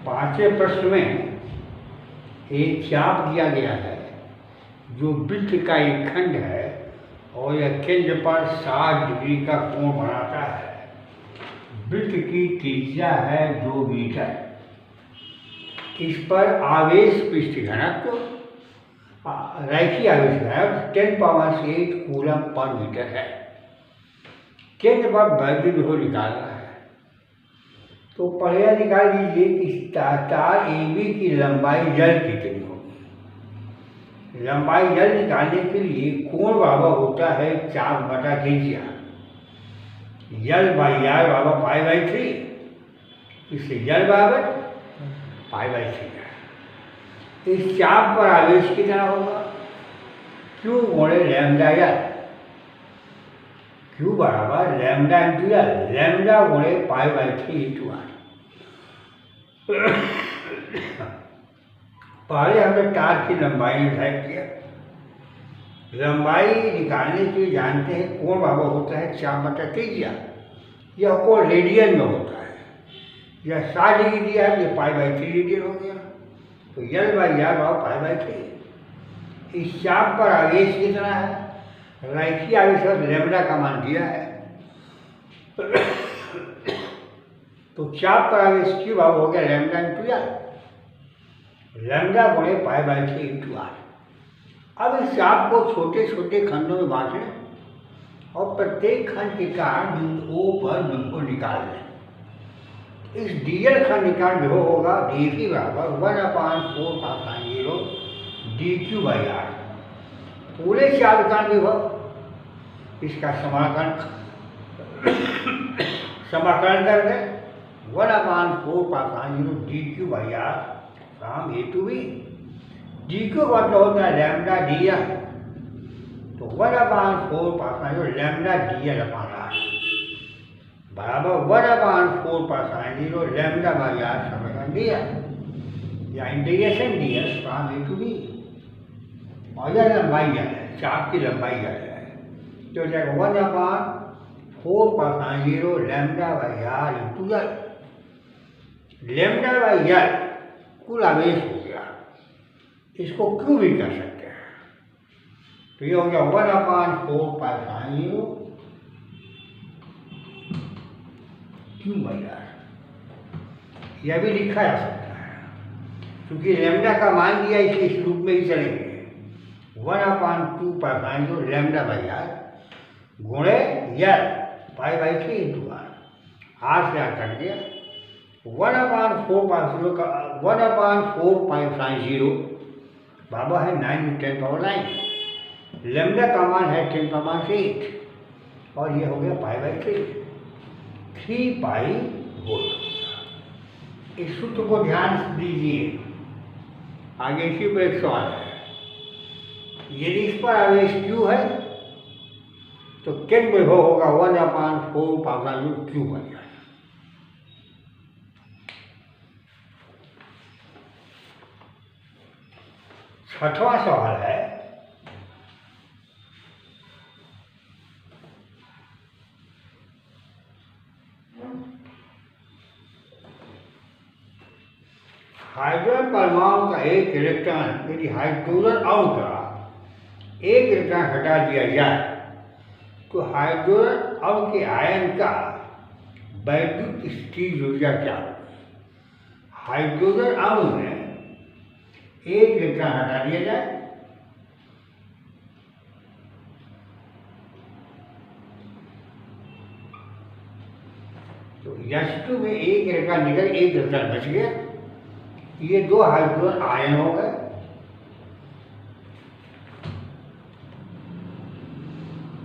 पांचवें प्रश्न में एक चाप दिया गया है जो वृत्त का एक खंड है और यह केंद्र पर 60 डिग्री का कोण बनाता है। वृत्त की त्रिज्या है 2 मीटर। इस पर आवेश पृष्ठ घनत्व रैखिक आवेश घनत्व 10⁸ कूलम पर मीटर है। केंद्र पर वैद्युत विभव निकालना है। तो पहले निकाल लीजिए कि तार AB की लंबाई L कितनी होगी। लंबाई L निकालने के लिए कोण बराबर होता है 4/3। L/r बराबर π/3। इससे L बराबर π/3 है। इस चाप पर आवेश कितना होगा? Q गुणे λL। Q बराबर लैम्डा इंटू L, लैम्डा गुणे π/3 इंटू R। पहले हमने तार की लंबाई निर्धारित किया। लंबाई निकालने के लिए जानते हैं कोण बराबर होता है 4/3। यह कोण रेडियन में होता है। यह 60 डिग्री दिया है, यह π/3 रेडियन हो गया। तो L/r बराबर π/3। इस चाप पर आवेश कितना है? रैखिक आवेश लैम्डा का मान दिया है। तो चाप पर आवेश Q बराबर हो गया लैम्डा इंटू L, लैम्डा गुणे π/3 इंटू R। अब इस चाप को छोटे छोटे खंडों में बांट लें और प्रत्येक खंड के कारण बिंदु O पर बिंदु निकाल लें। इस डीएल खंड का विभव होगा dV बराबर 1/4 dQ/R। पूरे चाप का विभव, इसका समाकलन कर दें 1/4 dQ/R काम A to B। dQ का मतलब होता है लैम्डा dl। तो 1/4 लैम्डा dl/R बराबर 1/4 λ/R समीकरण दिया या इंटीग्रेशन dl काम A to B। और यह लंबाई है, चाप की लंबाई है। तो जाएगा 1/4 λ/R इंटू L। λ/L कुल आवेश हो गया। इसको Q भी कर सकते हैं। तो ये हो गया 1/4 Q/R। यह भी लिखा जा सकता है क्योंकि लैम्डा का मान दिया, इसलिए इस रूप में ही चलेंगे। 1/2 λ/R गुणे L π/3 इंटू R। R से R कट गया। 1/4 बराबर है 9×10⁹। लैम्डा का मान है 10⁸ और ये हो गया π/3 3π वोल्ट। इस सूत्र को ध्यान से दीजिए। आगे इसी पर एक सवाल है। यदि इस पर आवेश Q है तो केंद्र विभव होगा 1/4 Q बन जाएगा। छठवां सवाल है हाइड्रोजन परमाणु का एक इलेक्ट्रॉन यदि हाइड्रोजन अणु का एक इलेक्ट्रॉन हटा दिया जाए तो हाइड्रोजन अणु के आयन का वैद्युत स्थितिज ऊर्जा क्या होगी? हाइड्रोजन अणु में एक इलेक्ट्रॉन हटा दिया जाए तो H2 में एक इलेक्ट्रॉन निकल, एक इलेक्ट्रॉन बच गया। ये 2 हाइड्रोजन आयन हो गए।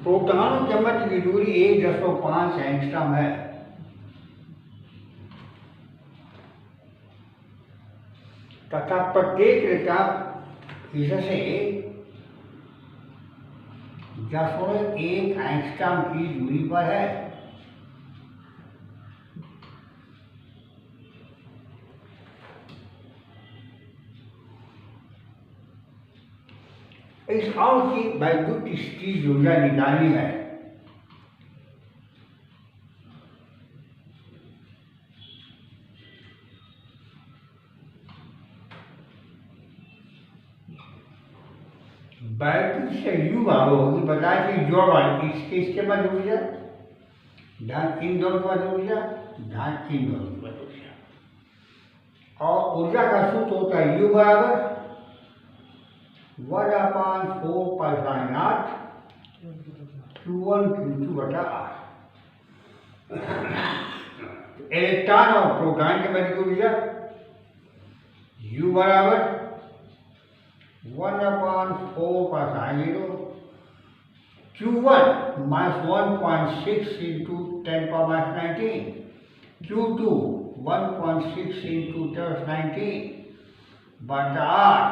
प्रोटॉनों के मध्य की दूरी 1.5 एंगस्ट्रॉम है। तथा प्रत्येक इलेक्ट्रॉन इससे 0.1 एंगस्ट्रॉम की दूरी पर है। इस अणु की वैद्युत स्थितिज ऊर्जा निकालनी है। बैटरी से यू भाव होगी, बताया कि जोड़ वाली इसके बाद ऊर्जा धन इन दोनों के बाद ऊर्जा धन इन दोनों के बाद ऊर्जा। और ऊर्जा का सूत्र होता है यू बराबर 1/4 Q1 Q2 बटा R। इलेक्ट्रॉन और प्रोटॉन के मध्य की ऊर्जा U बराबर 1/4 Q1 minus 1.6 into 10⁻19, Q2 1.6 into 10⁻19 बटा R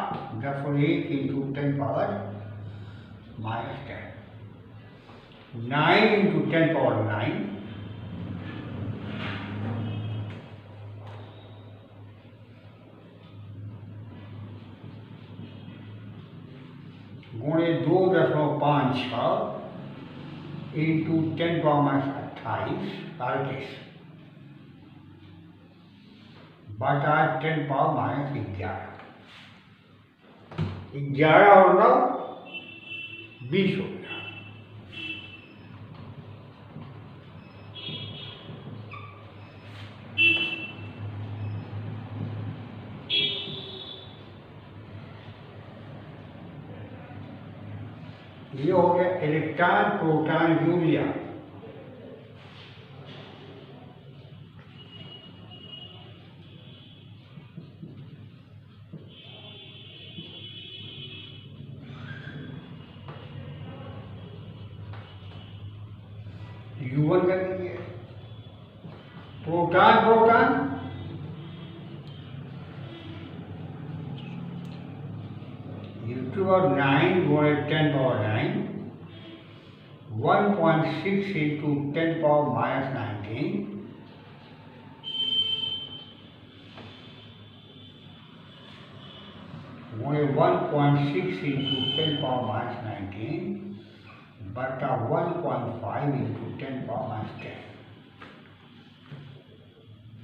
10 इंटू 10⁻−10, 9 इंटू 10⁻9 गुणे 2.56 इंटू 10⁻28 बटा 10⁻11, 11 और 9 20 हो गया। ये हो गया इलेक्ट्रॉन प्रोटॉन यूरिया। U1 कर लीजिए, प्रोटॉन प्रोटॉन U2 और 9 गुणे 10⁻9, 1.6 इंटू 10⁻−19 गुणे 1.6 इंटू 10⁻−19 बटा 1.5 इंटू 10⁻10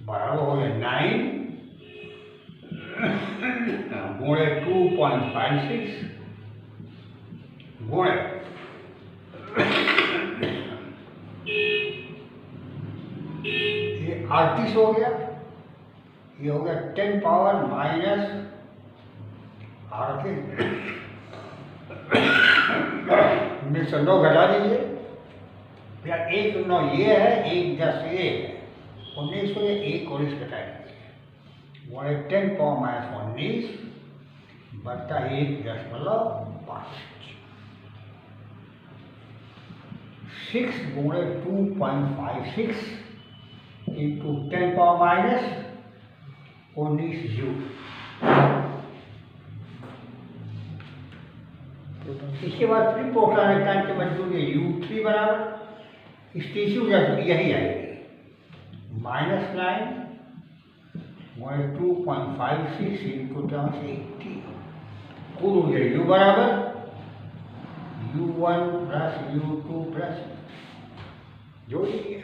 बराबर हो गया 9 गुणे 2.56 गुणे ये 38 हो गया, ये हो गया 10⁻−38 में से 9 घटा दीजिए, या 1 9 ये है, 1 10 ये है, 19 को ये 1 और 19 घटा दीजिए, 10⁻−19 बटा 1.5, 6 गुणे 2.56 इंटू 10⁻−19 जूल। इसके बाद फिर प्रोटॉन इलेक्ट्रॉन के मध्य में U3 बराबर इस तीसरी ऊर्जा यही आएगी -9 गुणे 2.56 इंटू 10⁻80, कुल ऊर्जा U बराबर U1 प्लस U2 प्लस जोड़ लीजिए।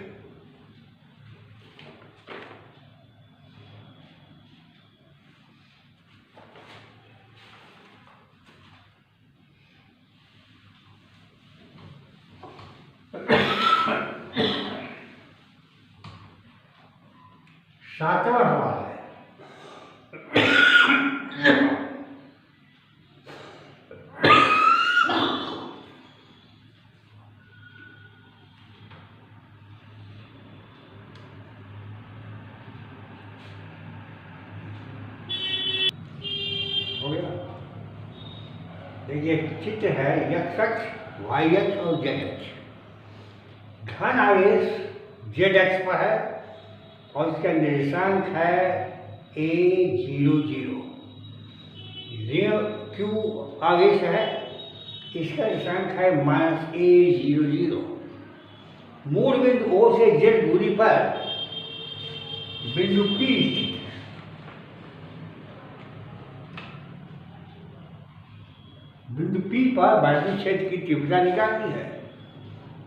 सातवां सवाल है, हो गया। देखिए चित्र है x अक्ष y अक्ष और z अक्ष। धन आवेश z अक्ष पर है और इसका निर्देशांक है A00। ऋण Q आवेश है, इसका निर्देशांक है -A00। मूल बिंदु O से Z दूरी पर बिंदु P स्थित है। बिंदु P पर वैद्युत क्षेत्र की तीव्रता निकालनी है।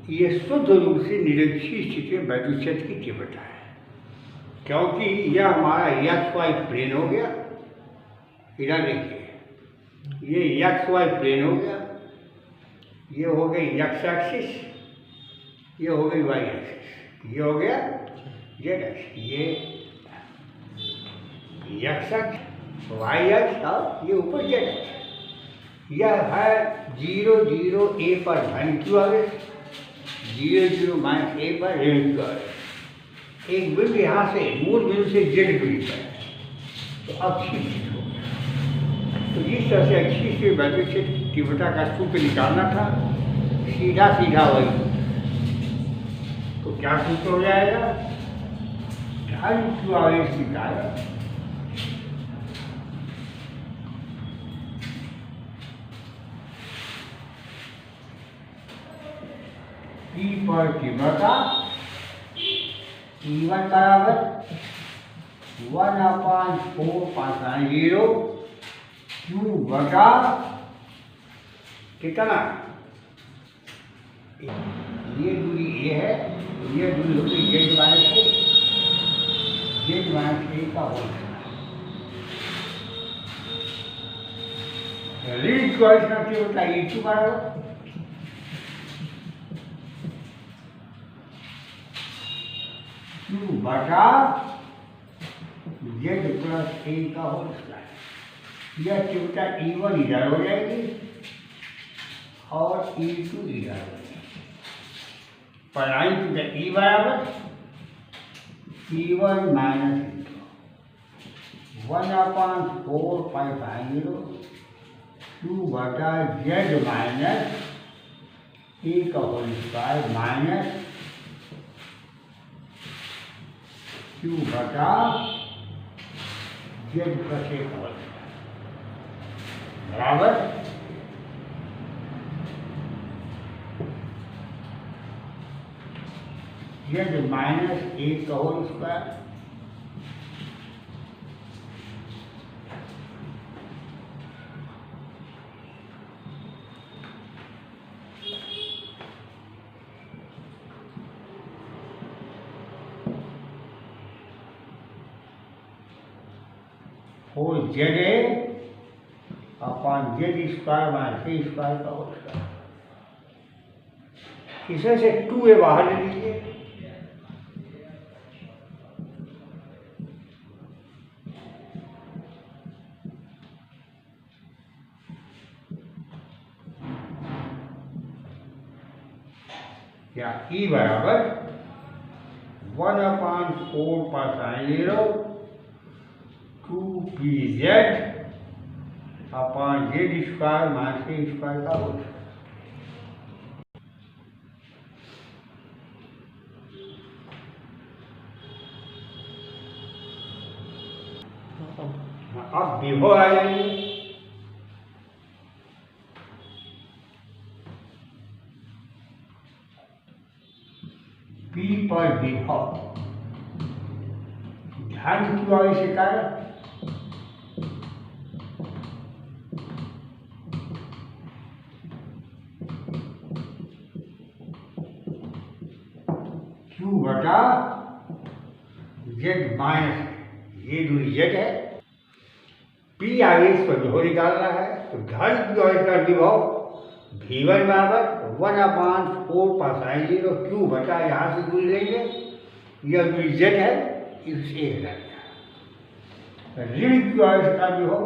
ये शुद्ध रूप से निरक्षीय स्थिति में वैद्युत क्षेत्र की तीव्रता है, क्योंकि यह हमारा XY प्लेन हो गया। इधर देखिए, ये XY प्लेन हो गया ये हो गई एक्स एक्सिस, ये हो गई वाई एक्सिस, ये हो गया जेड एक्सिस, ये एक्स एक्स वाई एक्स और ये ऊपर जेड एक्स। यह है 0 0 ए पर धन क्यू आवेश, 0 0 माइनस ए पर ऋण क्यू आवेश। एक बिंदु यहाँ से मूल बिंदु से जेड दूरी पर है, तो अब शिफ्ट हो गया। तो जिस तरह से एक्सिस के वैल्यू से तीव्रता का सूत्र निकालना था, सीधा सीधा वही। तो क्या सूत्र हो जाएगा? धन क्यू आवेश की कारण P पर तीव्रता E1 बराबर 1/4 Q बटा कितना? ये दूरी ए है, ये दूरी होगी Z minus A, Z minus A का होल ऋण चॉइस करते होता है E2 बराबर Q बटा जेड प्लस ए का होल स्क्वायर। यह तीव्रता E1 इधर हो जाएगी और E2 इधर हो जाएगी। परिणाम E बराबर E1 माइनस E2 1/4 Q बटा जेड माइनस ए का होल स्क्वायर माइनस Q बटा जेड प्लस ए का होल बराबर जेड माइनस ए का whole square whole Z A upon Z square minus A square का होल स्क्वायर। इसमें से 2a बाहर ले लीजिए, या E बराबर 1/4 2pz upon Z square minus A square का होल स्क्वायर। अब विभव आ जाएंगे, P पर विभव ध्यान क्यू आवेश के कारण Q बटा जेड माइनस, ये दूरी जेड है, P आवेश पर विभव निकालना है। तो धन क्यू आवेश का विभव V1 बराबर 1/4 Q बटा यहाँ से दूरी लेंगे, यह दूरी जेड है, इससे हटा दिया। ऋण क्यू आवेश का विभव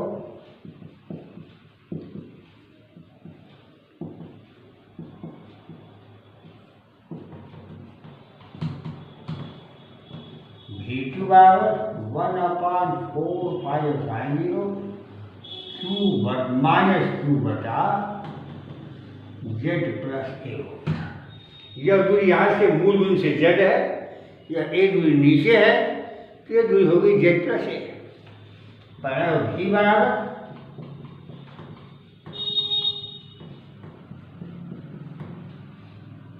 V2 बराबर 1/4 Q बटा जेड प्लस ए होगा। यह दूरी यहाँ से मूल बिंदु से जेड है, यह ए दूरी नीचे है, तो यह दूरी होगी जेड प्लस ए। बराबर V बराबर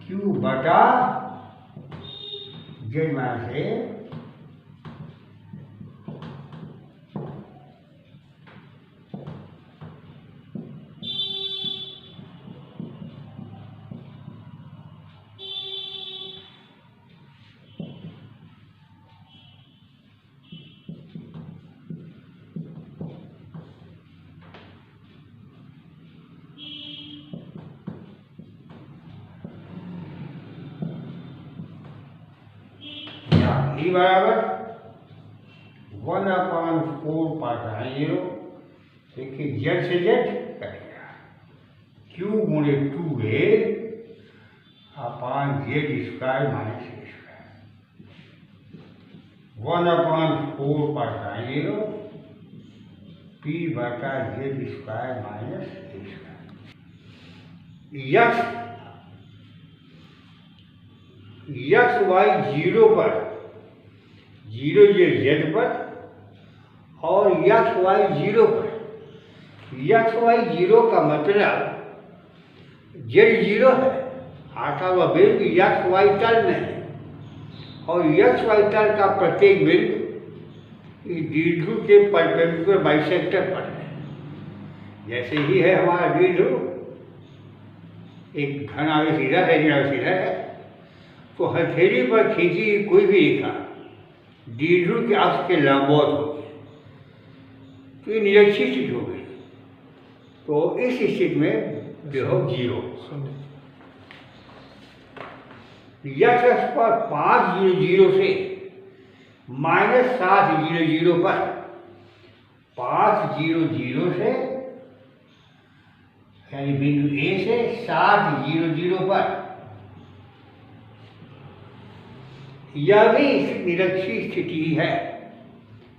Q बटा जेड माइनस ए V बराबर 1/4 पाई 0। देखिए Z से Z कटेगा, Q गुणे 2A upon Z square minus A square. 1/4 pi 0 P बटा Z square minus A square. X Y 0 पर, 0 ये Z पर, और यक्स वाई 0 पर। यक्स वाई 0 का मतलब Z 0 है, आता हुआ बिंदु यक्स वाई तल में है, और यक्स वाई तल का प्रत्येक बिंदु द्विध्रुव के परपेंडिकुलर बाइसेक्टर पर है। जैसे ही है हमारा द्विध्रुव, एक धन आवेश इधर है, ऋण आवेश इधर है, तो हथेली पर खींची कोई भी रेखा द्विध्रुव के अक्ष के लंबवत होगी, तो ये निरक्षीय स्थिति हो गई। तो इस स्थिति में विभव 0। यक्स अक्ष पर 5 0 0 से -7 0 0 पर, 5 0 0 से यानी बिंदु A से 7 0 0 पर, यह भी निरक्षीय स्थिति है।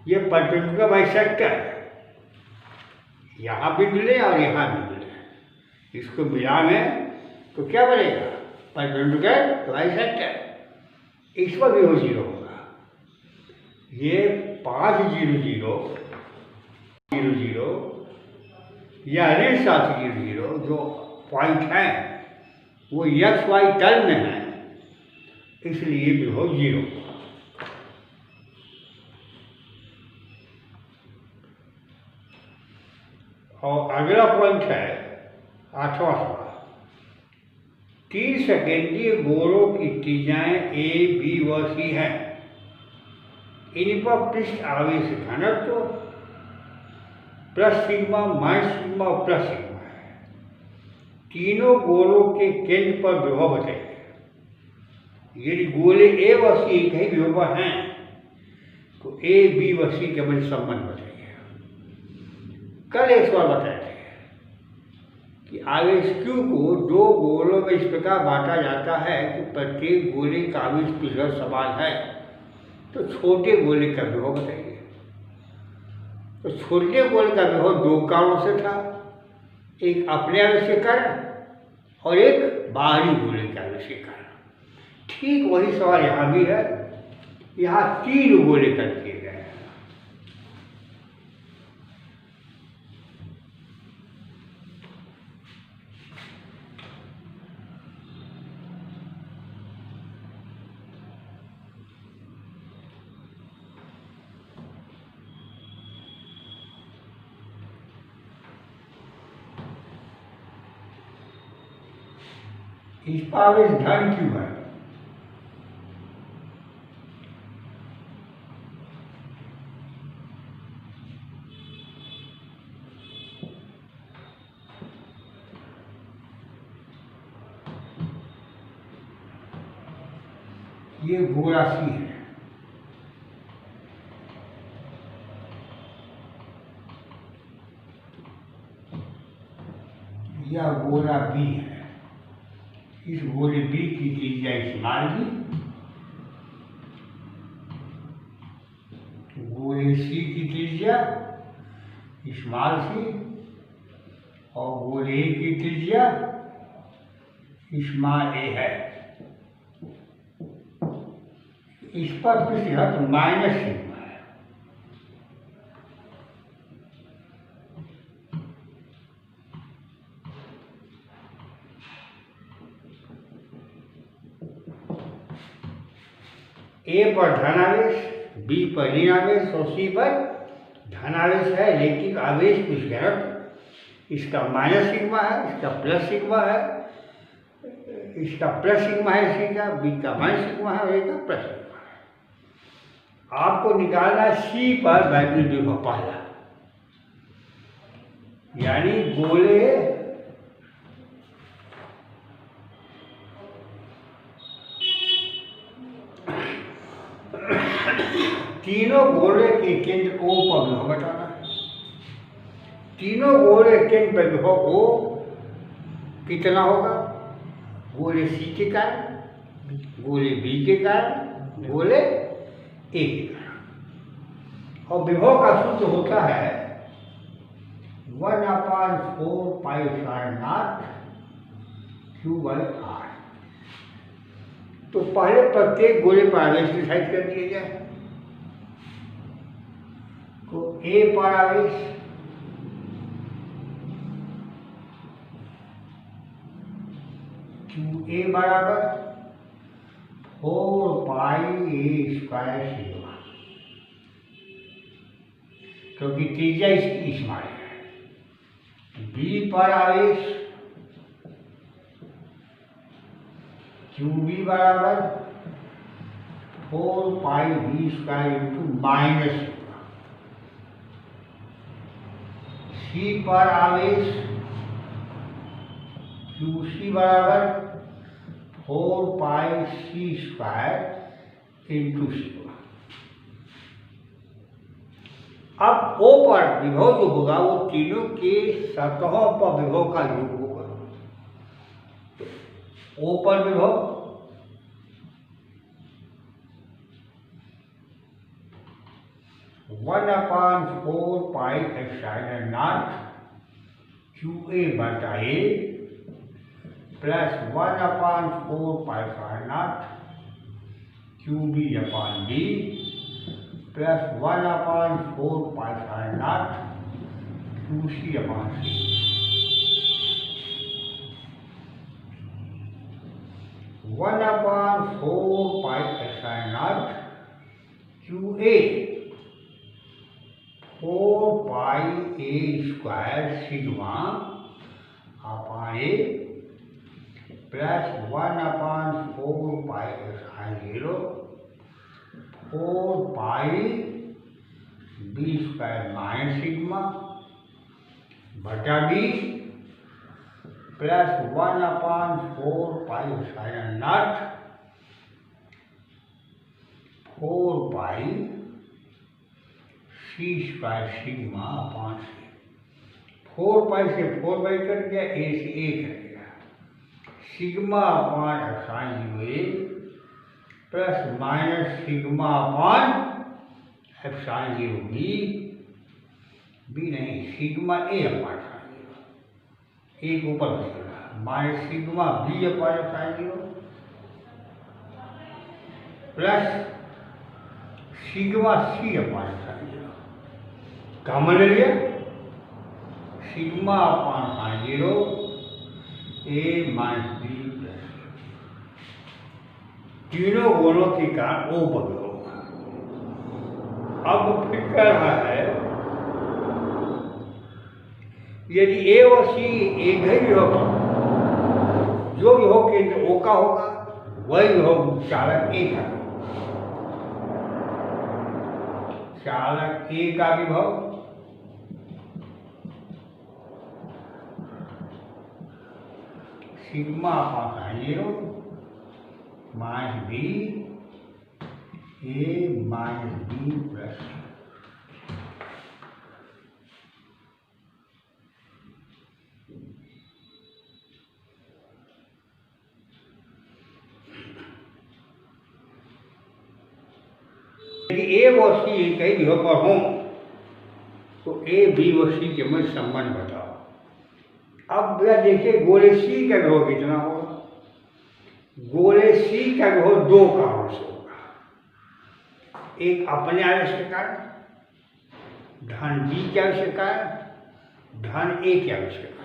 यह परपेंडिकुलर बाइसेक्टर है, यहाँ बिंदु ले और यहाँ बिंदु ले, इसको मिलाएं तो क्या बनेगा? Perpendicular bisector. इस पर भी वो 0 होगा। ये 5 0 0 0 0 या ऋण 7 0 0 जो पॉइंट है वो यक्स वाई तल में है, इसलिए विभव 0। और अगला पॉइंट है 8वां सवाल। 3 सेकेंडीय गोलों की त्रिज्याएं A, B व C हैं। इन पर पृष्ठ आवेश घनत्व प्लस सिग्मा, माइनस सिग्मा और प्लस सिग्मा है। तीनों गोलों के केंद्र पर विभव बताइए। यदि गोले A व C एक ही विभव पर हैं तो A, B व C के बीच संबंध बताइए। कल एक सवाल बताए थे कि आवेश Q को 2 गोलों में इस प्रकार बांटा जाता है कि प्रत्येक गोले का आवेश पृष्ठ समान है, तो छोटे गोले का विभव बताइए। तो छोटे गोले का विभव 2 कारणों से था, एक अपने आवेश के कारण और एक बाहरी गोले के आवेश के कारण। ठीक वही सवाल यहाँ भी है। यहाँ 3 गोले कर दिए गए हैं। इस पर आवेश धन क्यों है? ये गोला सी है, यह गोला बी है। इस गोले बी की त्रिज्या स्मॉल बी, गोले सी की त्रिज्या स्मॉल सी और गोले ए की त्रिज्या स्मॉल ए है। इस पर पृष्ठ माइनस सिग्मा है। ए पर धनावेश, बी पर ऋण आवेश और सी पर धनावेश है, लेकिन आवेश कुछ घनत्व इसका माइनस सिग्मा है, इसका प्लस सिग्मा है, इसका प्लस सिग्मा है, सी का, बी का माइनस सिग्मा है और ए का प्लस सिग्मा है। आपको निकालना है सी पर वैद्युत विभव पहला, यानी गोले तीनों गोले के केंद्र O पर विभव बताना है। तीनों गोले केंद्र पर विभव O कितना होगा? गोले C के कारण, गोले B के कारण, गोले A के कारण। और विभव का सूत्र होता है 1/4 पाई epsilon naught Q/R। तो पहले प्रत्येक गोले पर आवेश डिसाइड कर दिया जाए। तो A पर आवेश QA बराबर 4 पाई A स्क्वायर सिग्मा, क्योंकि त्रिज्या इसकी स्मॉल है। B पर आवेश QB बराबर 4 पाई B square into minus sigma. C पर आवेश QC बराबर 4 पाई C स्क्वायर इंटू सिग्मा। अब O पर विभव जो होगा वो तीनों के सतहों पर विभव का योग होगा। O पर विभव one upon 4 pi epsilon not QA बटा A plus 1/4 pi epsilon not QB upon B plus 1/4 pi epsilon not QC upon C। 1/4 pi epsilon not QA 4 pi A square sigma upon A plus 1/4 pi epsilon 0 4 pi B square minus sigma बटा B plus 1/4 pi epsilon not 4 pi C square sigma upon C। 4 पाई से 4 pi cut गया, A से A cut गया। Sigma upon epsilon 0 A plus minus sigma upon epsilon 0 B, B नहीं sigma A upon epsilon 0, एक ऊपर बचेगा minus sigma B अपान epsilon 0 plus sigma C अपान epsilon 0 common ले लिया। Sigma upon 0 A minus B plus तीनों गोलों के कारण O पर होगा। अब फिर कह रहा है यदि A और C एक ही विभव जो विभव केंद्र O का होगा वही विभव चालक A का। चालक A का विभव sigma upon 0 minus B A minus B plus यदि A और C एक ही विभव पर हों तो A B और C के मध्य संबंध बताओ। अब भैया देखिए गोले C का विभव कितना होगा? गोले C का विभव 2 कारणों से होगा। एक अपने आवेश के कारण, धन B के आवेश के कारण, धन A के आवेश के कारण।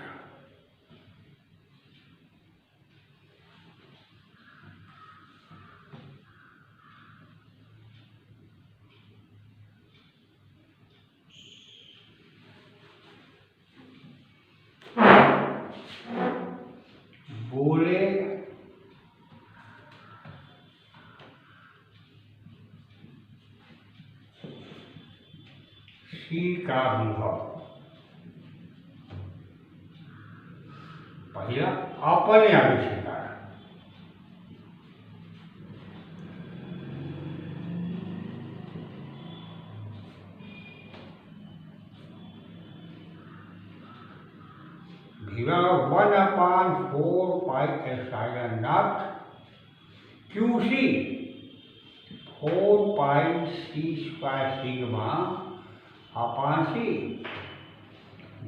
गोले C का विभव पहला अपने आवेश के कारण, divide 1/4πε0 QC 4πc² sigma upon C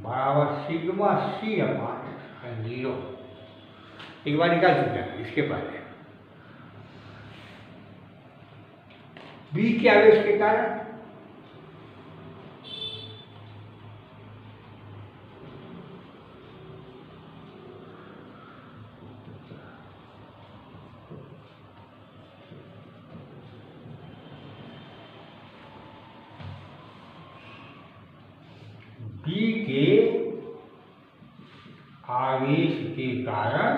बराबर सिग्मा C अपान 0। एक बार निकाल चुके हैं इसके पहले। बी के आवेश के कारण बी के आवेश के कारण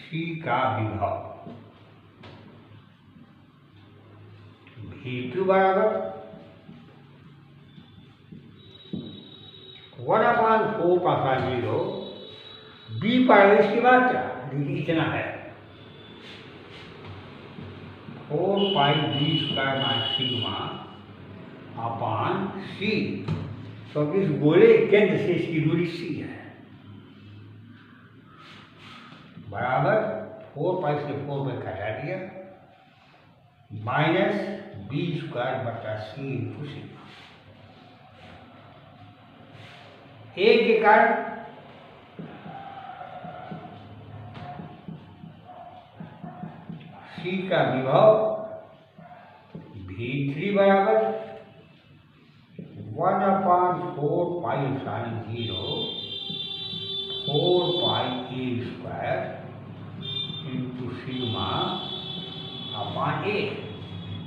सी का विभव V2 बराबर 1/4π0 बी पर आवेश की मात्रा इतना है 4πb² सिग्मा अपान सी, क्योंकि इस गोले केंद्र से इसकी दूरी सी है, बराबर 4π से 4π घटा दिया माइनस b² बटा c इंटू सिग्मा। ए के कारण सी का विभव V3 बराबर 1/4πε0 4πa² इंटू सिग्मा अपान ए,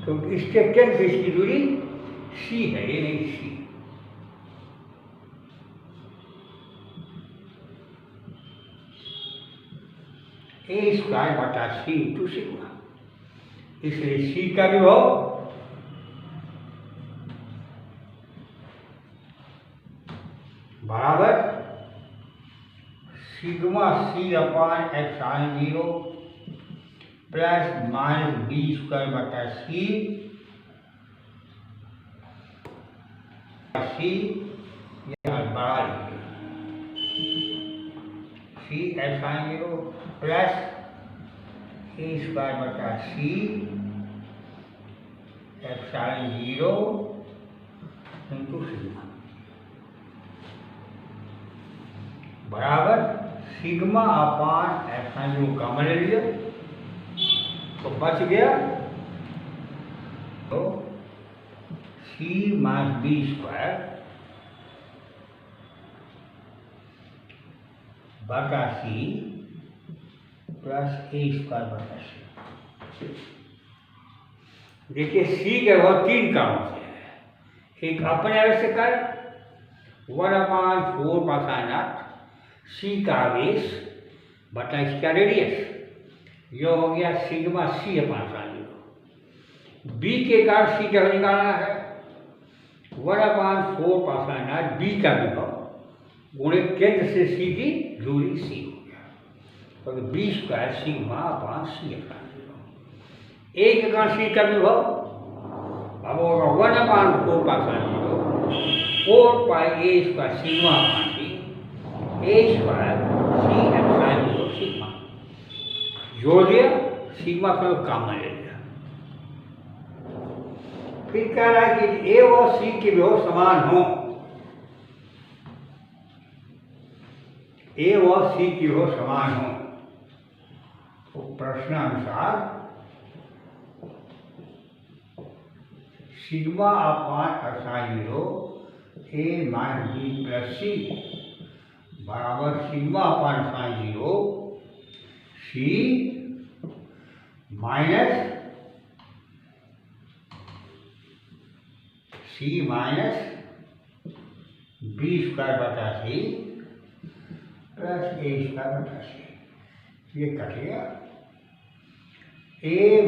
क्योंकि इसके केंद्र से इसकी दूरी सी है, ये नहीं सी। a² बटा सी इंटू सिग्मा, इसलिए सी का विभव बराबर सिग्मा C अपान ε0 प्लस माइनस b² बटा सी बड़ा सी ε0 प्लस a² बटा सी ε0 इंटू सिग्मा बराबर सिग्मा अपान ε0 कॉमन ले लिया तो बच गया तो सी माइनस b² बटा सी प्लस a² बटा सी। देखिए सी के वो तीन कामों से है, एक अपने आवेश से कर 1/4π0 सी का आवेश बटा इसका रेडियस, यह हो गया सिग्मा C अपान 0। बी के कारण सी का निकालना है 1/4π0 बी का विभव गुणे केंद्र से सी की दूरी सी हो गया, तो b² सिग्मा अपान C अपान 0। ए के कारण सी का विभव अब होगा 1/4π0 4πa² सिग्मा अपान सी a² C ε0 सिग्मा जोड़ दिया, सिग्मा का काम ले लिया। फिर कह रहा है कि ए और सी के विभव समान हो, ए और सी की विभव समान हो, तो प्रश्नानुसार sigma upon ε0 a minus b plus C बराबर सिग्मा अपान ε0 सी माइनस b² बटा सी प्लस a² बटा सी, ये कट गया a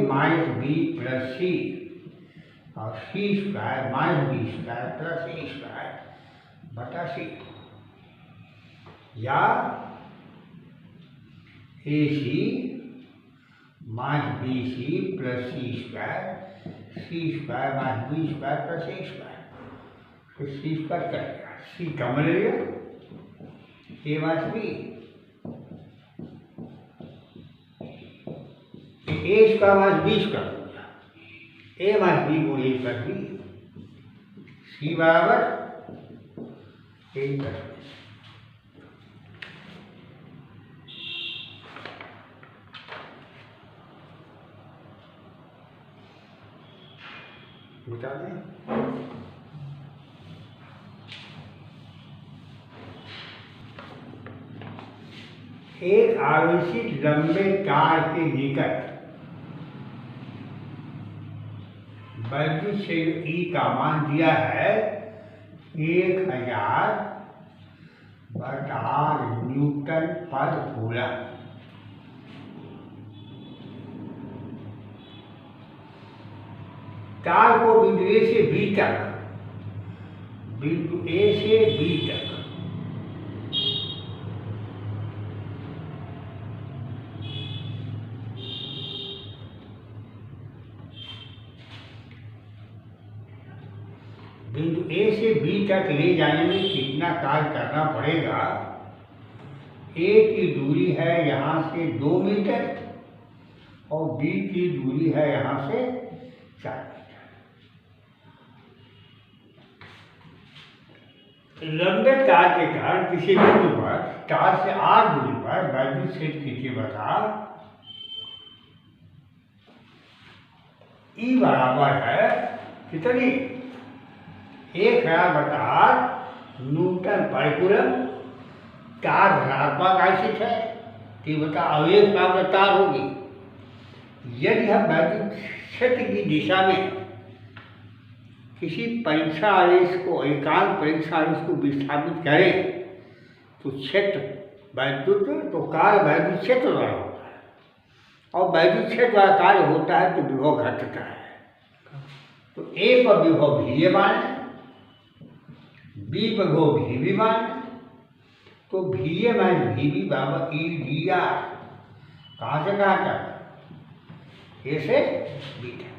माइनस b प्लस सी और c² minus b² plus a² बटा सी, या AC minus BC plus c² minus b² plus a², तो c² cut गया। सी कॉमन ले लिया, ए माइनस बी, ए स्क्वायर माइनस बी स्क्वायर हो गया, ए माइनस बी गुण ए प्लस बी, सी बराबर ए प्लस बी। बता दें एक आवेशित लंबे तार के निकट वैद्युत क्षेत्र E का मान दिया है 1000 न्यूटन पर कूलम। तार को बिंदु A से B तक, बिंदु A से B तक बिंदु A से B तक ले जाने में कितना कार्य करना पड़ेगा? A की दूरी है यहाँ से 2 मीटर और B की दूरी है यहाँ से 4 मीटर। लंबे तार के कारण किसी बिंदु पर तार से r दूरी पर वैद्युत क्षेत्र की तीव्रता E बराबर है कितनी? 1000 न्यूटन पर कूलम। तार धनात्मक आवेशित है, तीव्रता आवेश प्राप्त तार होगी। यदि हम वैद्युत क्षेत्र की दिशा में किसी परीक्षा आवेश को, एकांक परीक्षा आवेश को विस्थापित करें तो क्षेत्र वैद्युत तो कार्य वैद्युत क्षेत्र द्वारा होता है, और वैद्युत क्षेत्र द्वारा कार्य होता है तो विभव घटता है। तो A पर विभव VA मान है, B पर विभव VB मान है, तो VA माइनस VB बराबर EDR। कहाँ से कहाँ तक? A से B तक।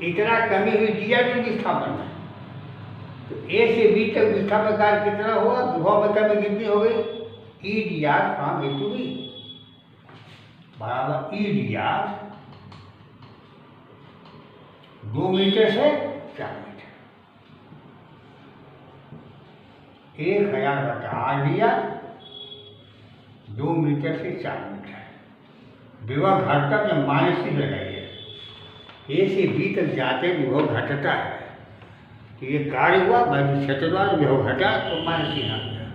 इतना कमी हुई दिया कि विस्थापन में, तो A से B तक विस्थापन कार्य कितना हुआ? विभव में कमी कितनी हो गई? EDR from A to B बराबर EDR 2 मीटर से 4 मीटर। 1000 दिया 2 मीटर से 4 मीटर। विभव घटता में माइनस ही लगाइए, A से B तक जाते विभव घटता है, तो ये कार्य हुआ वैद्युत क्षेत्र द्वारा विभव घटा तो माइनस ही आ गया।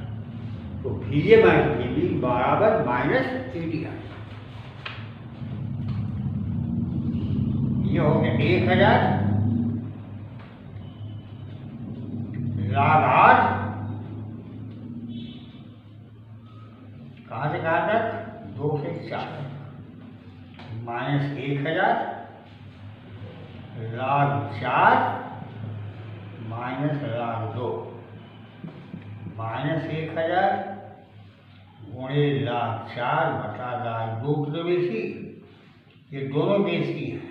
तो VA माइनस VB बराबर माइनस EDR। ये हो गया 1000 लाभ 8, कहाँ से कहाँ तक? 2 से 4 माइनस 1000 लाभ 4 माइनस लाभ 2 माइनस 1000 गुणे लाभ 4 बटा लाभ 2 किलो बेसी, ये दोनों बेसी है,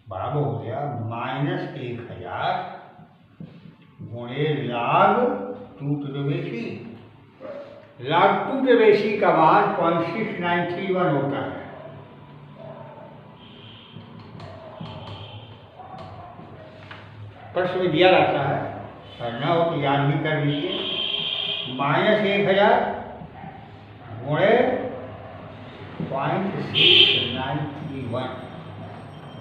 बराबर हो गया माइनस 1000 गुणे लाभ 2 किलो बेसी। लाभ 2 किलो बेसी का मान 0.6931 होता है। प्रश्न में दिया रहता है, करना हो तो याद भी कर लीजिए। माइनस 1000 गुणे 0.6931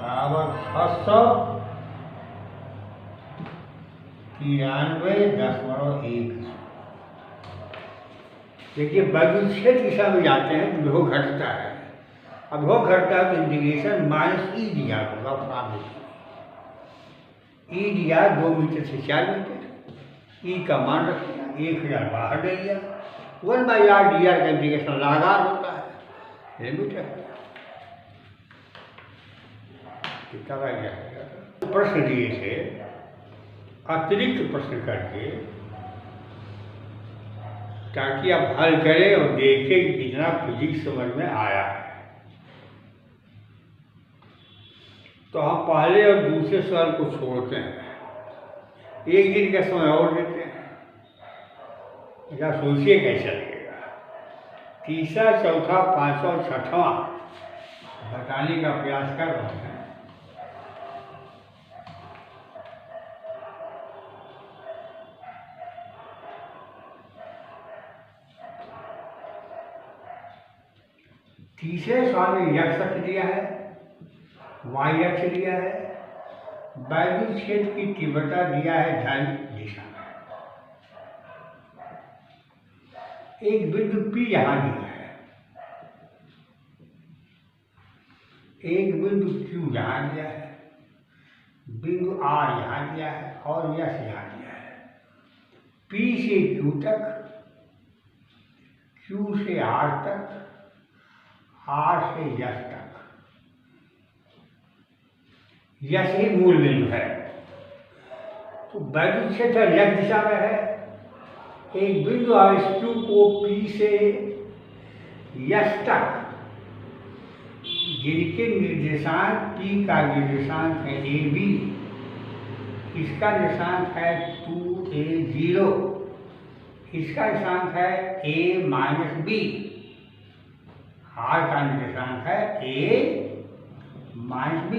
बराबर 693.1। देखिए वैद्युत क्षेत्र दिशा में जाते हैं तो विभव घटता है। अब विभव घटता है तो इंटीग्रेशन माइनस EDR होगा फ्रॉम EDR 2 मीटर से 4 मीटर। E का मान रखिए 1000 बाहर ले लिया, 1/r dr का इंटीग्रेशन लगातार होता है, लिमिट है। कितना रह गया? प्रश्न दिए थे, अतिरिक्त प्रश्न करके, ताकि आप हल करें और देखें कि कितना फिजिक्स समझ में आया है। तो हम पहले और दूसरे सवाल को छोड़ते हैं, एक दिन का समय और देते हैं, या सोचिए कैसा लगेगा। तीसरा, चौथा, पांचवा और छठवां बताने का प्रयास कर रहे हैं। तीसरे सवाल में यक्ष अक्ष दिया है, वाई अक्ष दिया है, वैद्युत क्षेत्र की तीव्रता दिया है धन दिशा में। एक बिंदु P यहां दिया है, एक बिंदु Q यहां दिया है, बिंदु R यहां दिया है और यश यहां दिया है। P से Q तक, Q से R तक, R से यश तक, यश ही मूल बिंदु है। तो वैद्युत क्षेत्र यक्ष दिशा में है। एक बिंदु आवेश Q को P से यश तक, जिनके निर्देशांक P का निर्देशांक है AB, इसका निर्देशांक है 2A0, इसका निर्देशांक है A-B, R का निर्देशांक है A-B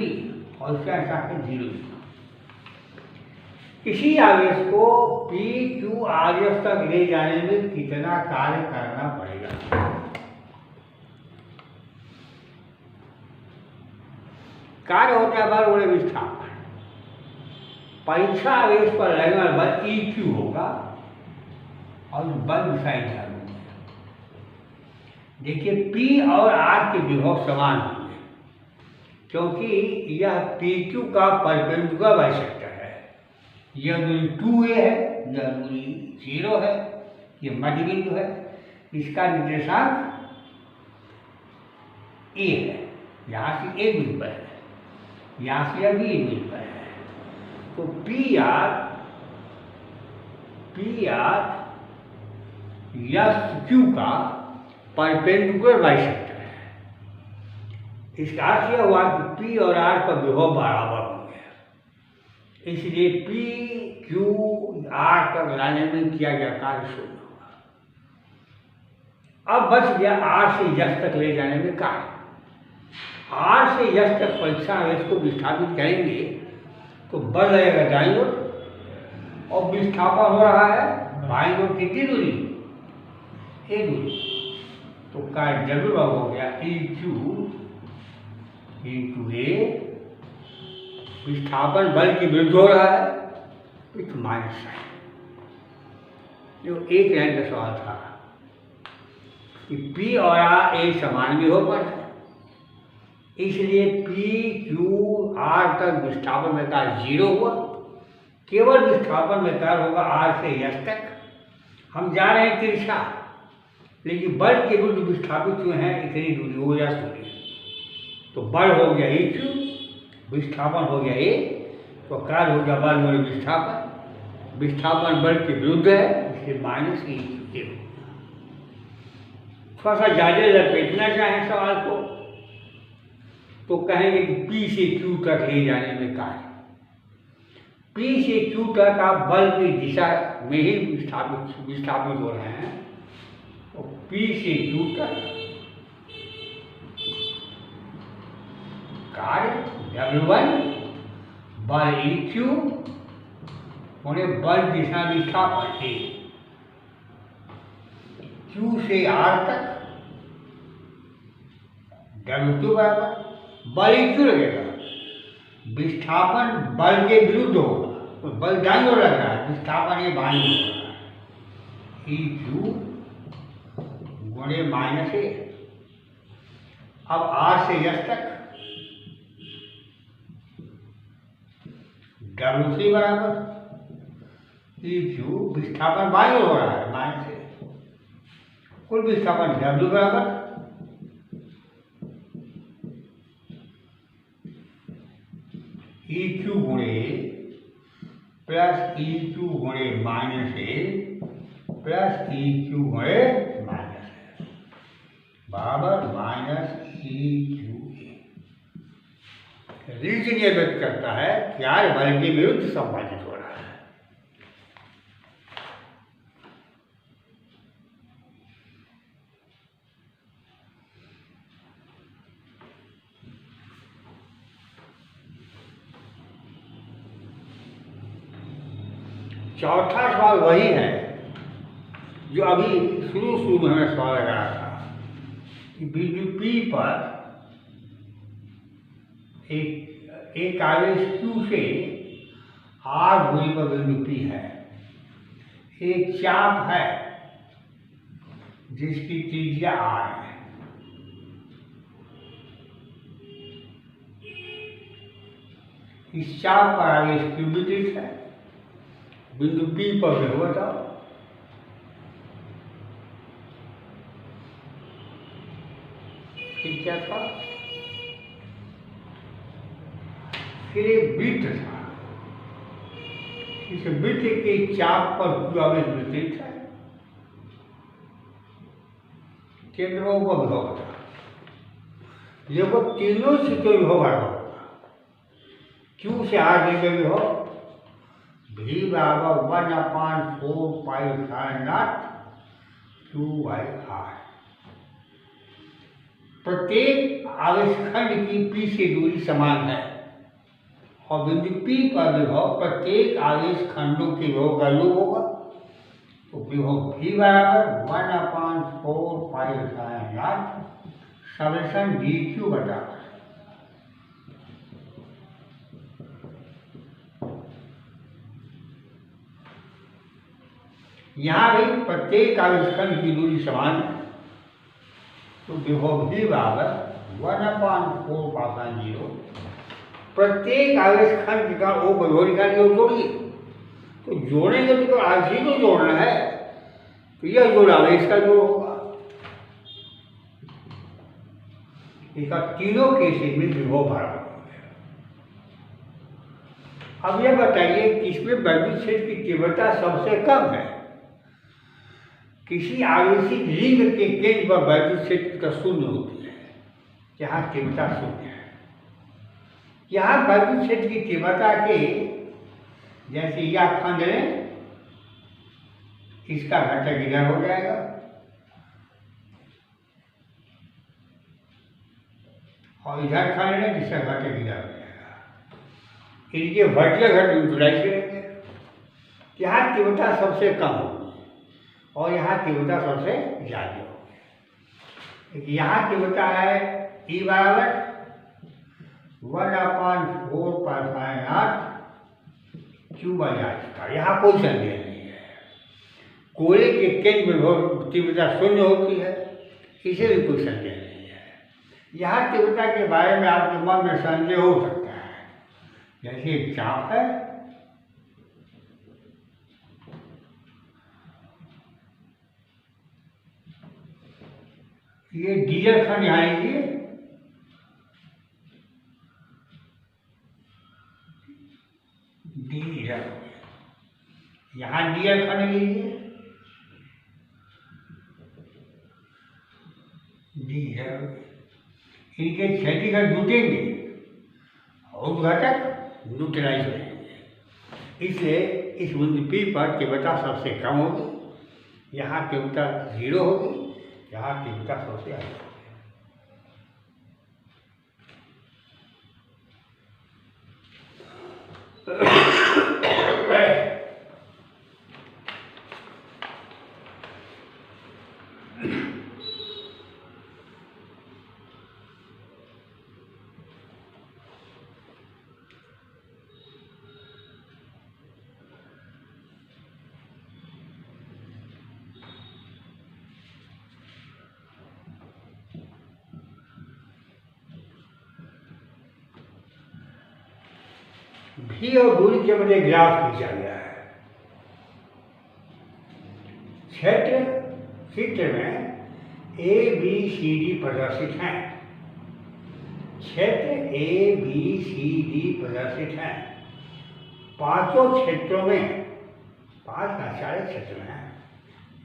और इसका निर्देशांक है 0। इसी आवेश को P, Q, R तक ले जाने में कितना कार्य करना पड़ेगा? कार्य होता है बल गुणे विस्थापन। परीक्षा आवेश पर लगने वाला बल EQ होगा और बल दिशाई ध्यान होगी। देखिए P और R के विभव समान होंगे, क्योंकि यह PQ का परपेंडिकुलर बाइसेक्टर है। यह दूरी 2A है, यह दूरी 0 है, ये मध्य बिंदु है, इसका निर्देशांक A है, यहाँ से A बिंदु पर है, यहाँ से B बिंदु पर है। तो PR यश Q का परपेंडिकुलर बाइसेक्टर है। इसका अर्थ यह हुआ कि P और R पर विभव बराबर होंगे, इसलिए P, Q, R तक लाने में किया गया कार्य शून्य होगा। अब बच गया R से यश तक ले जाने में कार्य। R से यश तक परीक्षा आवेश को विस्थापित करेंगे तो बल लगेगा दाईं ओर और विस्थापन हो रहा है बाईं ओर। कितनी दूरी? A दूरी। तो कार्य जरूर हो गया EQ into A, विस्थापन बल के विरुद्ध हो रहा है विथ माइनस साइन। जो एक लाइन का सवाल था कि P और R एक समान विभव पर है, इसलिए P, Q, R तक विस्थापन में कार्य 0 हुआ, केवल विस्थापन में कार्य होगा R से यश तक। हम जा रहे हैं तिरछा, लेकिन बल के विरुद्ध विस्थापित हुए हैं इतनी दूरी, वो यश दूरी। तो बल हो गया EQ, विस्थापन हो गया A, तो कार्य हो गया बल गुणे विस्थापन। विस्थापन बल के विरुद्ध है, इसलिए माइनस EQ। थोड़ा सा ज्यादा लपेटना चाहें सवाल को तो कहेंगे कि P से Q तक ले जाने में कार्य। P से Q तक आप बल की दिशा में ही विस्थापित हो रहे हैं, तो P से Q तक कार्य W1 बल EQ उन्हें बल दिशा विस्थापन है। Q से R तक W2 बराबर बल EQ लगेगा, विस्थापन बल के विरुद्ध होगा, तो बल दाईं ओर लग रहा है, विस्थापन ये बाईं ओर लग रहा है। EQ गुणे माइनस A। अब R से यश तक W3 बराबर EQ, विस्थापन बाईं ओर हो रहा है माइनस A, कुल विस्थापन W बराबर EQ गुणे प्लस EQ गुणे माइनस A प्लस EQ गुणे माइनस A बराबर माइनस EQA। रीजन यह व्यक्त करता है कि R बल के विरुद्ध संपादित हो रहा है। चौथा सवाल वही है जो अभी शुरू शुरू में हमें सवाल लगाया था कि बिंदु P पर एक आवेश Q से R दूरी पर बिंदु P है, एक चाप है जिसकी त्रिज्या R है। इस चाप पर आवेश Q वितरित है, बिंदु P पर विभव बताओ। फिर क्या था? फिर एक वृत्त था, इस वृत्त के चाप पर Q आवेश वितरित है, केंद्रों पर विभव था। लगभग तीनों से तो विभव बराबर होगा। Q से R दूरी पर विभव V बराबर 1/4 पाई साइन नॉट Q/R। प्रत्येक आवेश खंड की P से दूरी समान है और बिंदु P पर विभव प्रत्येक आवेश खंडों के विभव का योग होगा। तो विभव V बराबर 1/4 pi sine not summation dQ बराबर यहाँ भी प्रत्येक आवेश खंड की दूरी समान है, तो विभव V बराबर 1/4 पाई 0 प्रत्येक आवेश खंड का वो विभव निकालिए और जोड़िए। तो जोड़ेंगे तो आज ही तो जोड़ना है, तो यह जोड़ आवेश का जोड़ होगा। इसका तीनों केसेस में विभव बराबर हो गया। अब यह बताइए किसमें वैद्युत क्षेत्र की तीव्रता सबसे कम है। किसी आवेशित रिंग के केंद्र पर वैद्युत क्षेत्र शून्य होती है, यहाँ तीव्रता शून्य है। यहाँ वैद्युत क्षेत्र की तीव्रता के जैसे यह खंड लें, इसका घटक इधर हो जाएगा और इधर खंड लें जिसका घटक इधर हो जाएगा। इनके वर्टीकल घटक यूटिलाइज करेंगे। यहाँ तीव्रता सबसे कम होगी और यहाँ तीव्रता सबसे ज्यादा होगी। यहाँ तीव्रता है E बराबर 1/4 पाई साइन नॉट Q/R। यहाँ कोई संदेह नहीं है। कोयले के केंद्र में तीव्रता शून्य होती है, इसे भी कोई संदेह नहीं है। यहाँ तीव्रता के बारे में आपके मन में संदेह हो सकता है। जैसे एक चाप है, ये डीजल खंड यहाँ लीजिए, डीजल, यहाँ डीजल खंड लीजिए, डीजल, इनके क्षतिगत जुटेंगे और घटक न्यूट्रलाइज हो जाएंगे। इसलिए इस बिंदु P पर तीव्रता सबसे कम होगी, यहाँ तीव्रता 0 होगी, यहाँ तीव्रता सबसे अधिक होगी। भी और दूरी के बदले ग्राफ खींचा गया है। चित्र में A B C D प्रदर्शित हैं। क्षेत्र A B C D प्रदर्शित हैं। पांचों क्षेत्रों में 5 का 4 क्षेत्र हैं,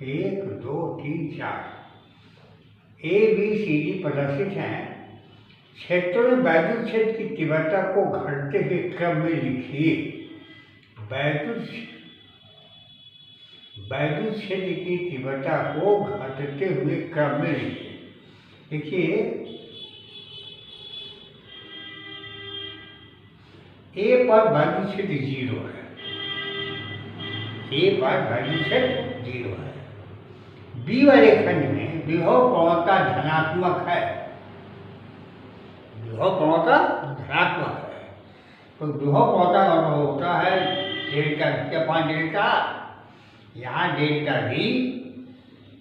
1 2 3 4 A B C D प्रदर्शित हैं। क्षेत्रों में वैद्युत क्षेत्र की तीव्रता को घटते हुए क्रम में लिखिए। वैद्युत क्षेत्र की तीव्रता को घटते हुए क्रम में लिखिए। देखिए A पर वैद्युत क्षेत्र 0 है, ए पर वैल्यू सेट 0 है। बी वाले खंड में विभव प्रवणता धनात्मक है, विभव प्रवणता धनात्मक है। तो विभव प्रवणता का मतलब होता है डेल्टा V अपान डेल्टा R। यहाँ डेल्टा V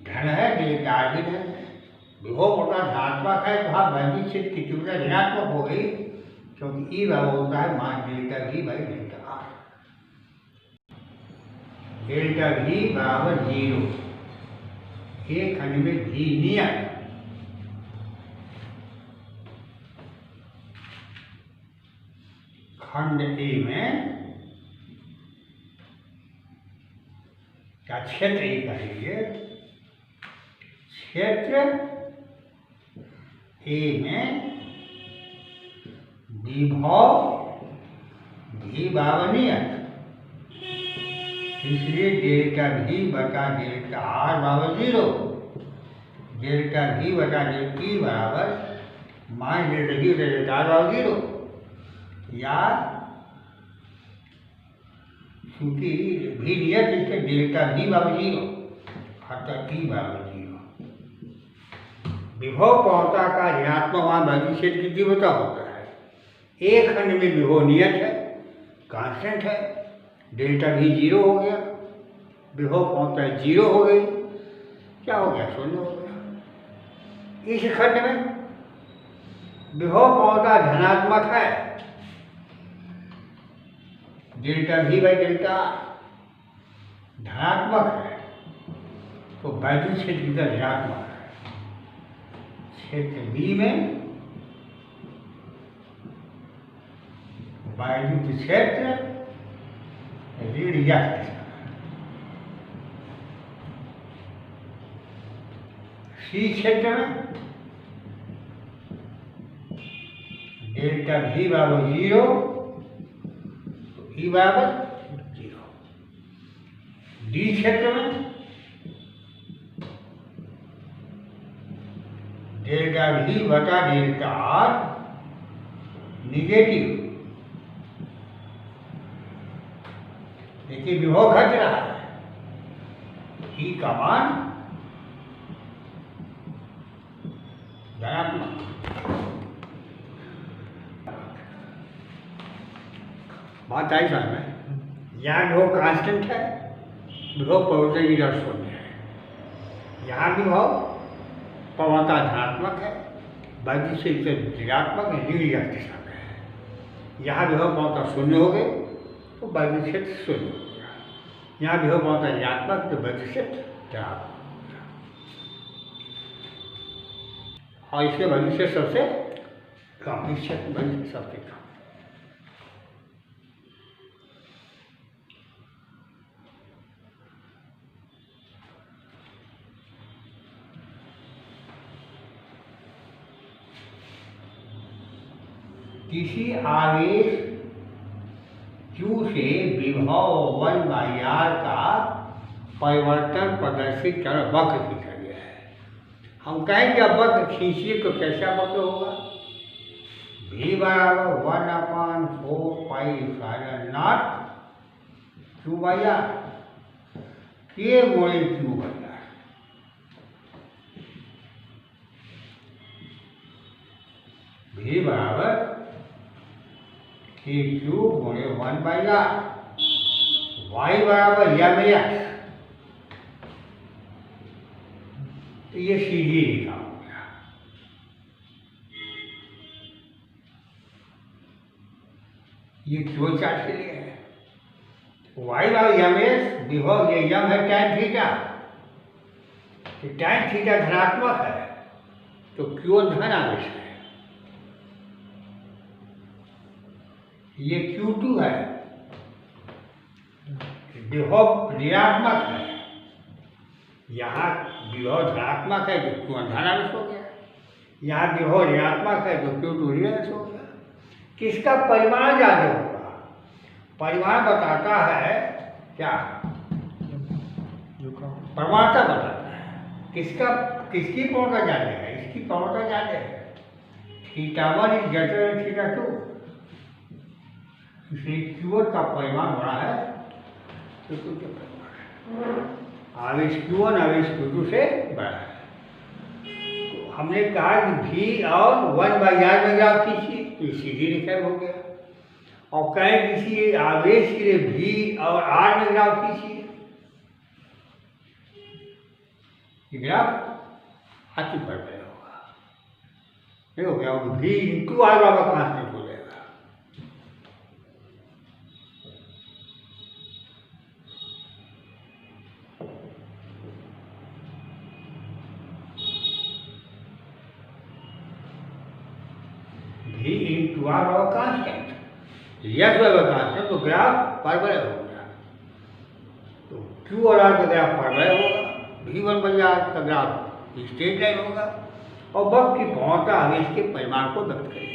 धन है, डेल्टा R भी धन है। विभव प्रवणता धनात्मक है तो हाँ वैल्यू सेट की तीव्रता ऋणात्मक हो गई, क्योंकि ई बराबर होता है मान delta V by delta R। Delta V बराबर 0, एक खंड में V नियत। खंड ए में क्या क्षेत्र ए कहेंगे, क्षेत्र ए में विभव V बराबर नियत, इसलिए डेल्टा V बटा डेल्टा R बराबर 0। डेल्टा V बटा डेल्टा E बराबर मान डेल्टा V बटा डेल्टा R बराबर 0, या चूंकि V नियत इससे डेल्टा V बराबर 0 अर्थात E बराबर 0। विभव प्रवणता का ऋणात्मक मान वैल्यू सेट की तीव्रता होता है। एक खंड में विभव नियत है, कांस्टेंट है, डेल्टा V 0 हो गया, विभव प्रवणता 0 हो गई, क्या हो गया, 0 हो गया। इस खंड में विभव प्रवणता धनात्मक है, डेल्टा V बाई डेल्टा धनात्मक है, तो वैद्युत क्षेत्र की तरह ऋणात्मक है। क्षेत्र B में वैद्युत क्षेत्र ऋण यक्त। C क्षेत्र में डेल्टा V बराबर 0, E बराबर 0। D क्षेत्र में डेल्टा V बटा डेल्टा R निगेटिव। देखिए विभव घट रहा है, E का मान धनात्मक। बात आई समझ में, यहाँ विभव कांस्टेंट है, विभव प्रवणता की दर 0 है। यहाँ विभव प्रवणता धनात्मक है, वैद्युत क्षेत्र ऋणात्मक है, ऋण दिशा में है। यहाँ विभव प्रवणता 0 हो गई तो वैद्युत क्षेत्र 0 हो गया। यहाँ विभव प्रवणता ऋणात्मक तो वैद्युत क्षेत्र धनात्मक हो गया, और इसके वैद्युत क्षेत्र सबसे कम, इस क्षेत्र वैद्युत सबसे कम। किसी आवेश Q से विभव 1/r का परिवर्तन प्रदर्शित कर वक्र खींचा गया है। हम कहेंगे जब वक्र खींचिए तो कैसा वक्र होगा, V बराबर 1/4 pi epsilon not Q/r, K गुणे Q/r। V बराबर Q गुणे 1/r, Y बराबर mx, तो ये सीधी रेखा हो गया। ये क्यों चार्ट के लिए है, Y बराबर mx, विभव ये m है tan थीटा, तो tan थीटा धनात्मक है तो Q धन आवेश है। ये Q2 है, विभव ऋणात्मक है, यहाँ विभव धनात्मक है तो Q धनावेश हो गया, यहाँ विभव ऋणात्मक है तो Q2 ऋणावेश हो गया। किसका परिमाण ज्यादा होगा, परिमाण बताता है क्या, प्रवणता बताता है। किसकी प्रवणता ज्यादा है, इसकी प्रवणता ज्यादा है। θ1 इज ग्रेटर देन θ2, इसलिए Q1 का परिमाण बड़ा है तो Q2 का परिमाण। आवेश Q1 आवेश Q2 से बड़ा है। तो हमने कहा कि V और 1/r में ग्राफ खींचिए, तो सीधी रेखा हो गया। और कहें किसी आवेश के लिए V और R में ग्राफ खींचिए, ग्राफ अति परवलय होगा। देखो क्या होगा, V इंटू R बराबर कांस्टेंट हो जाएगा। V इंटू R बराबर कांस्टेंट, यस बराबर कांस्टेंट, तो ग्राफ परवलय हो गया। तो Q और R का ग्राफ परवलय होगा, V1/r का ग्राफ स्ट्रेट लाइन होगा, और बल्ब की भौतिक आवेश के परिमाण को व्यक्त करेंगे।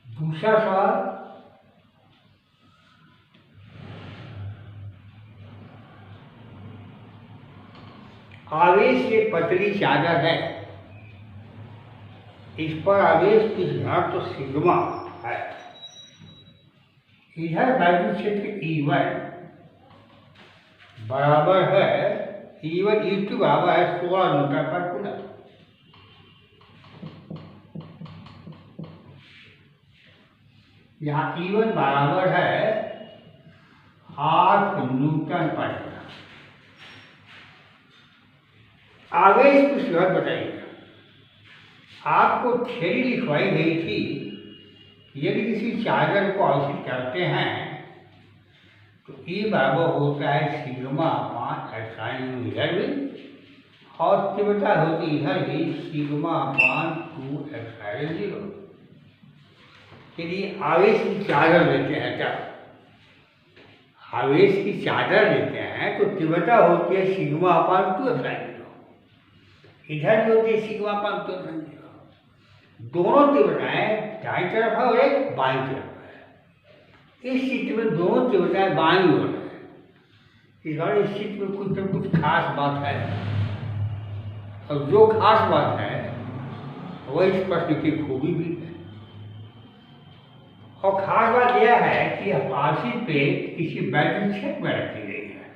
दूसरा सवाल, आवेश से पतली चादर है, इस पर आवेश की घनत्व सिग्मा है। इधर वैद्युत क्षेत्र E1 बराबर है, E1 E2 बराबर है 16 न्यूटन पर कूलम। यहाँ E1 बराबर है 8 न्यूटन पर कूलम। आवेश की शुरुआत बताइए। आपको थ्योरी लिखवाई गई थी, यदि किसी चार्जर को आवेशित करते हैं तो E बराबर होता है सिग्मा अपान एप्सिलॉन इधर भी, और तीव्रता होती इधर भी सिग्मा अपान 2 एप्सिलॉन 0। यदि आवेश की चादर लेते हैं, तब आवेश की चादर लेते हैं तो तीव्रता होती है सिग्मा अपान 2 एप्सिलॉन 0, इधर भी होती है सिग्मा अपान 2 एप्सिलॉन 0। दोनों तीव्रताएं दाईं तरफ है और एक बाईं तरफ है। इस चित्र में दोनों तीव्रताएं बाईं ओर है। इस चित्र में कुछ न कुछ खास बात है, और जो खास बात है वह इस प्रश्न की खूबी भी है। और खास बात यह है कि यह आवेशित प्लेट किसी वैद्युत क्षेत्र में रखी गई है।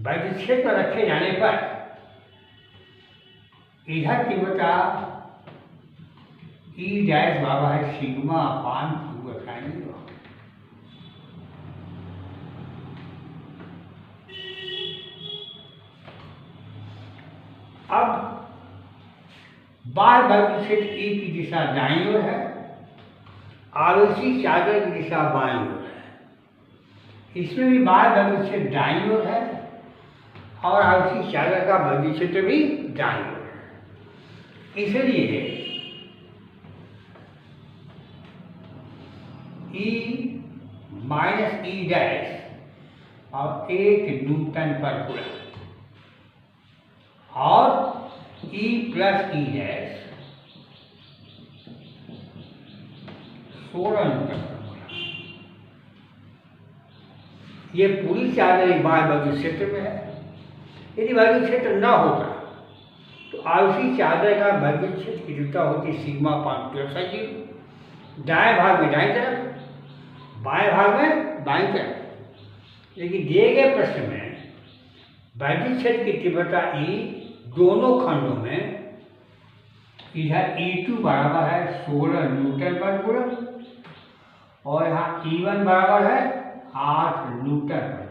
वैद्युत क्षेत्र में रखे जाने पर इधर तीव्रता E डैश बराबर है सिग्मा अपान 2 एप्सिलॉन 0। अब बाह्य वैद्युत क्षेत्र E की दिशा दाईं ओर है, आवेशी चादर की दिशा बाईं ओर है। इसमें भी बाह्य वैद्युत क्षेत्र दाईं ओर है, और आवेशी चादर का वैद्युत क्षेत्र भी दाईं ओर है। इसलिए E माइनस E डैश और 1 न्यूटन पर कूलम, और E plus E dash 16 Newton पर कूलम। ये पूरी चादर बाह्य वैद्युत क्षेत्र में है। यदि वैद्युत क्षेत्र न होता तो आवेशी चादर का वैद्युत क्षेत्र की तीव्रता होती सिग्मा अपान 2 एप्सिलॉन 0, दाएं भाग में दाईं तरफ, बाएं भाग में बाईं तरफ। लेकिन दिए गए प्रश्न में वैद्युत क्षेत्र की तीव्रता E दोनों खंडों में, इधर E2 बराबर है 16 न्यूटन पर कूलम, और यहाँ E1 बराबर है 8 न्यूटन पर।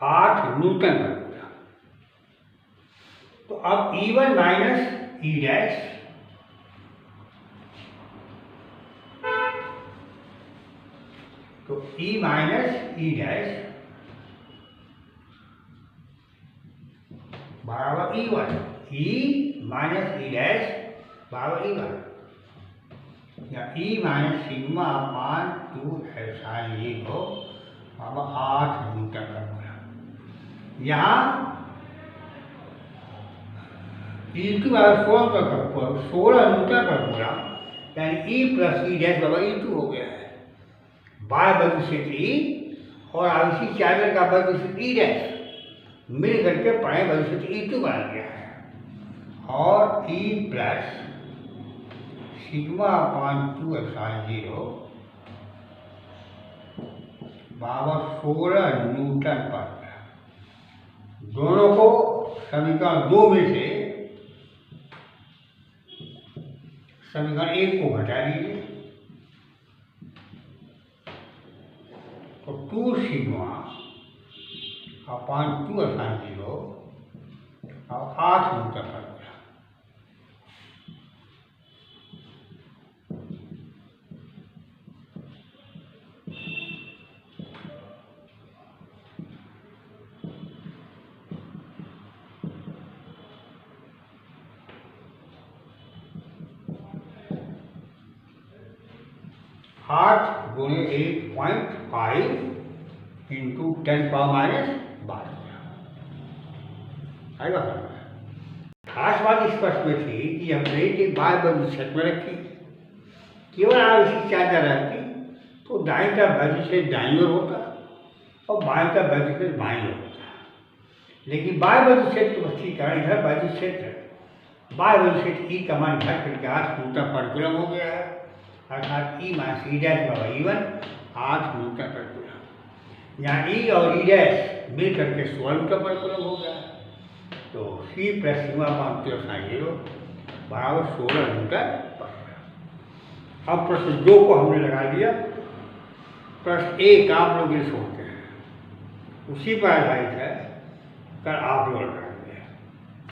8 न्यूटन पर कूलम। तो अब E1 माइनस E डैश तो E माइनस E डैश बराबर E1, E minus E dash बराबर E1, या E माइनस सिग्मा अपान 2 एप्सिलॉन 0 बराबर 8 न्यूटन पर कूलम। यहाँ E2 बराबर 16 न्यूटन पर कूलम, यानी E प्लस ई डैश बराबर E2 हो गया है। बाह्य बल क्षेत्र E और आवेशित चार्ज का बल क्षेत्र E डैश मिल करके प्राय बल क्षेत्र E2 बना गया है। और E प्लस सिग्मा अपान 2 एप्सिलॉन 0 बराबर 16 न्यूटन पर। दोनों को समीकरण 2 में से समीकरण 1 को घटा दीजिए, तो 2 सिग्मा अपान 2 एप्सिलॉन 0 और 8 न्यूटन पर। आठ गुणे 8.5 इंटू 10⁻12 आएगा। खास बात स्पष्ट में थी कि हमने एक बार बल क्षेत्र में रखी, केवल आवेशित चार्ज रहती तो दाएं का बल क्षेत्र दाईं ओर होता और बाएं का बल क्षेत्र बाईं ओर होता। लेकिन बाह्य बल क्षेत्र के कारण इधर बल क्षेत्र बाह्य बल क्षेत्र ई का मान घट करके 8 न्यूटन पर कूलम हो गया है, अर्थात E माइनस ई डैश बराबर E1 8 न्यूटन पर कूलम। यहाँ E और E डैश मिल करके 16 न्यूटन पर कूलम हो गया है। तो C प्लस सिग्मा अपान 2 एप्सिलॉन 0 बराबर 16 न्यूटन पर। अब प्रश्न 2 को हमने लगा दिया, प्रश्न 1 आप लोग ये सोचते हैं उसी पर आधारित है, कर आप लोग